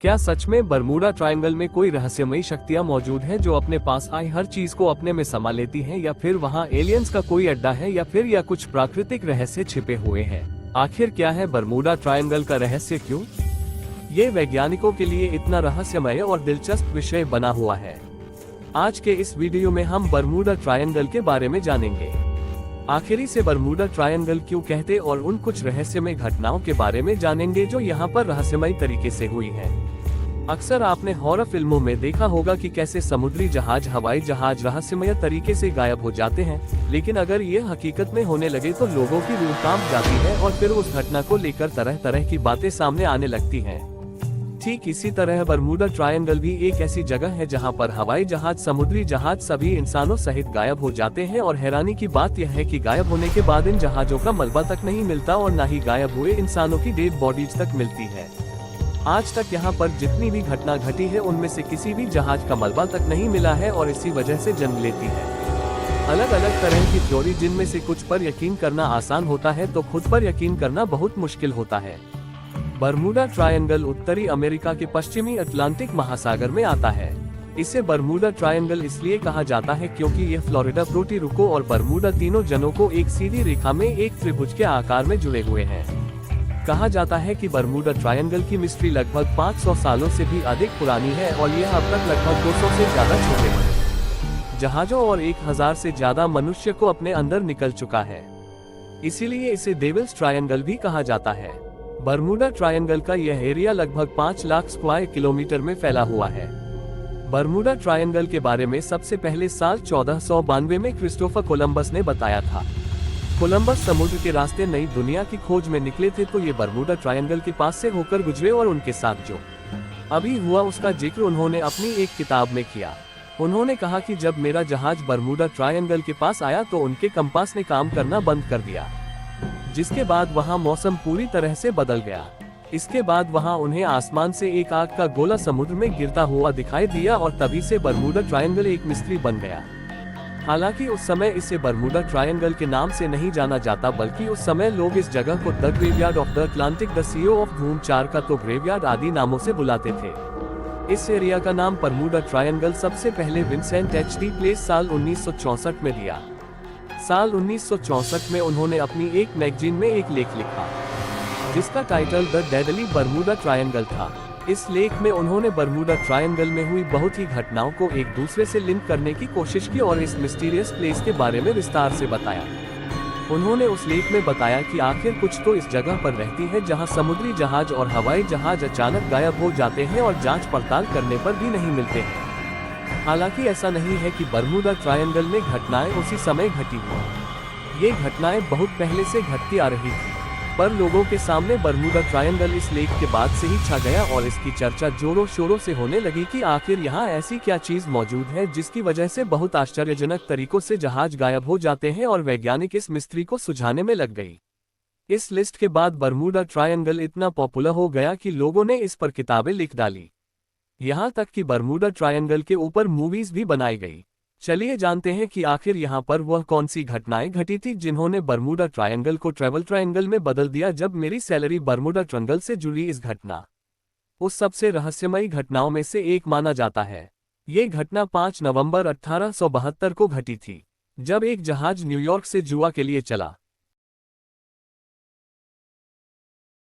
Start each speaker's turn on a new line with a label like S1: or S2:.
S1: क्या सच में Bermuda triangle में कोई रहस्यमयी शक्तियां मौजूद हैं जो अपने पास आई हर चीज को अपने में समा लेती हैं, या फिर वहां एलियंस का कोई अड्डा है, या कुछ प्राकृतिक रहस्य छिपे हुए हैं? आखिर क्या है बरमूडा ट्रायंगल का रहस्य? क्यों ये वैज्ञानिकों के लिए इतना रहस्यमय और दिलचस्प विषय बना हुआ है? आज के इस वीडियो में हम बरमूडा ट्रायंगल के बारे में जानेंगे। आखिरी से बरमूडा ट्रायंगल क्यों कहते और उन कुछ रहस्यमय घटनाओं के बारे में जानेंगे जो यहाँ पर रहस्यमय तरीके से हुई हैं। अक्सर आपने हॉरर फिल्मों में देखा होगा कि कैसे समुद्री जहाज, हवाई जहाज रहस्यमय तरीके से गायब हो जाते हैं, लेकिन अगर ये हकीकत में होने लगे तो लोगों की रूह कांप जाती है और फिर उस घटना को लेकर तरह तरह की बातें सामने आने लगती हैं। ठीक इसी तरह बरमूडा ट्रायंगल भी एक ऐसी जगह है जहां पर हवाई जहाज, समुद्री जहाज सभी इंसानों सहित गायब हो जाते हैं, और हैरानी की बात यह है कि गायब होने के बाद इन जहाजों का मलबा तक नहीं मिलता और न ही गायब हुए इंसानों की डेड बॉडीज तक मिलती है। आज तक यहाँ पर जितनी भी घटना घटी है उनमें से किसी भी जहाज का मलबा तक नहीं मिला है और इसी वजह से जन्म लेती है अलग अलग तरह की थ्योरी, जिनमें से कुछ पर यकीन करना आसान होता है तो खुद पर यकीन करना बहुत मुश्किल होता है। बरमूडा ट्रायंगल उत्तरी अमेरिका के पश्चिमी अटलांटिक महासागर में आता है। इसे बरमूडा ट्रायंगल इसलिए कहा जाता है क्योंकि यह फ्लोरिडा, पुर्टो रिको और बरमूडा तीनों जनों को एक सीधी रेखा में एक त्रिभुज के आकार में जुड़े हुए हैं। कहा जाता है कि बरमूडा ट्रायंगल की मिस्ट्री लगभग 500 सालों से भी अधिक पुरानी है और यह अब तक लगभग 200 से ज्यादा छोटे बड़े जहाजों और 1000 से ज्यादा मनुष्य को अपने अंदर निकल चुका है। इसीलिए इसे डेविल्स ट्रायंगल भी कहा जाता है। बरमूडा ट्रायंगल का यह एरिया लगभग 5 लाख स्क्वायर किलोमीटर में फैला हुआ है। बरमूडा ट्रायंगल के बारे में सबसे पहले साल 1492 में क्रिस्टोफर कोलंबस ने बताया था। कोलंबस समुद्र के रास्ते नई दुनिया की खोज में निकले थे, तो ये बरमूडा ट्रायंगल के पास से होकर गुजरे और उनके साथ जो अभी हुआ उसका जिक्र उन्होंने अपनी एक किताब में किया। उन्होंने कहा कि जब मेरा जहाज बरमूडा ट्रायंगल के पास आया तो उनके कंपास ने काम करना बंद कर दिया, जिसके बाद वहां मौसम पूरी तरह से बदल गया। इसके बाद वहां उन्हें आसमान से एक आग का गोला समुद्र में गिरता हुआ दिखाई दिया और तभी से बरमूडा ट्रायंगल एक मिस्ट्री बन गया। हालांकि उस समय इसे बरमूडा ट्रायंगल के नाम से नहीं जाना जाता, बल्कि उस समय लोग इस जगह को the graveyard of the Atlantic, the CO of धूम 4 का तो ग्रेवयार्ड आदि नामों से बुलाते थे। इस एरिया का नाम बरमूडा ट्रायंगल सबसे पहले विंसेंट एच.डी. प्लेस साल 1964 में दिया। साल 1964 में उन्होंने अपनी एक मैगजीन में एक लेख लिखा जिसका title the deadly Bermuda triangle था। इस लेख में उन्होंने बरमूडा ट्रायंगल में हुई बहुत ही घटनाओं को एक दूसरे से लिंक करने की कोशिश की और इस मिस्टीरियस प्लेस के बारे में विस्तार से बताया। उन्होंने उस लेख में बताया कि आखिर कुछ तो इस जगह पर रहती है जहां समुद्री जहाज और हवाई जहाज अचानक गायब हो जाते हैं और जांच पड़ताल करने पर भी नहीं मिलते हैं। हालांकि ऐसा नहीं है कि बरमूडा ट्रायंगल में घटनाएं उसी समय घटी हुई। ये घटनाएं बहुत पहले से घटती आ रही थी, पर लोगों के सामने बरमूडा ट्रायंगल इस लेख के बाद से ही छा गया और इसकी चर्चा जोरों शोरों से होने लगी कि आखिर यहाँ ऐसी क्या चीज मौजूद है जिसकी वजह से बहुत आश्चर्यजनक तरीकों से जहाज गायब हो जाते हैं, और वैज्ञानिक इस मिस्ट्री को सुलझाने में लग गई। इस लिस्ट के बाद बरमूडा ट्रायंगल इतना पॉपुलर हो गया कि लोगों ने इस पर किताबें लिख डाली। यहाँ तक कि बरमूडा ट्रायंगल के ऊपर मूवीज भी बनाई गई। चलिए जानते हैं कि आखिर यहाँ पर वह कौन सी घटनाएं घटी थी जिन्होंने बरमूडा ट्रायंगल को ट्रैवल ट्रायंगल में बदल दिया। जब मेरी सैलरी बरमूडा ट्रायंगल से जुड़ी इस घटना उस सबसे रहस्यमयी घटनाओं में से एक माना जाता है। ये घटना 5 नवंबर 1872 को घटी थी, जब एक जहाज न्यूयॉर्क से जुआ के लिए चला।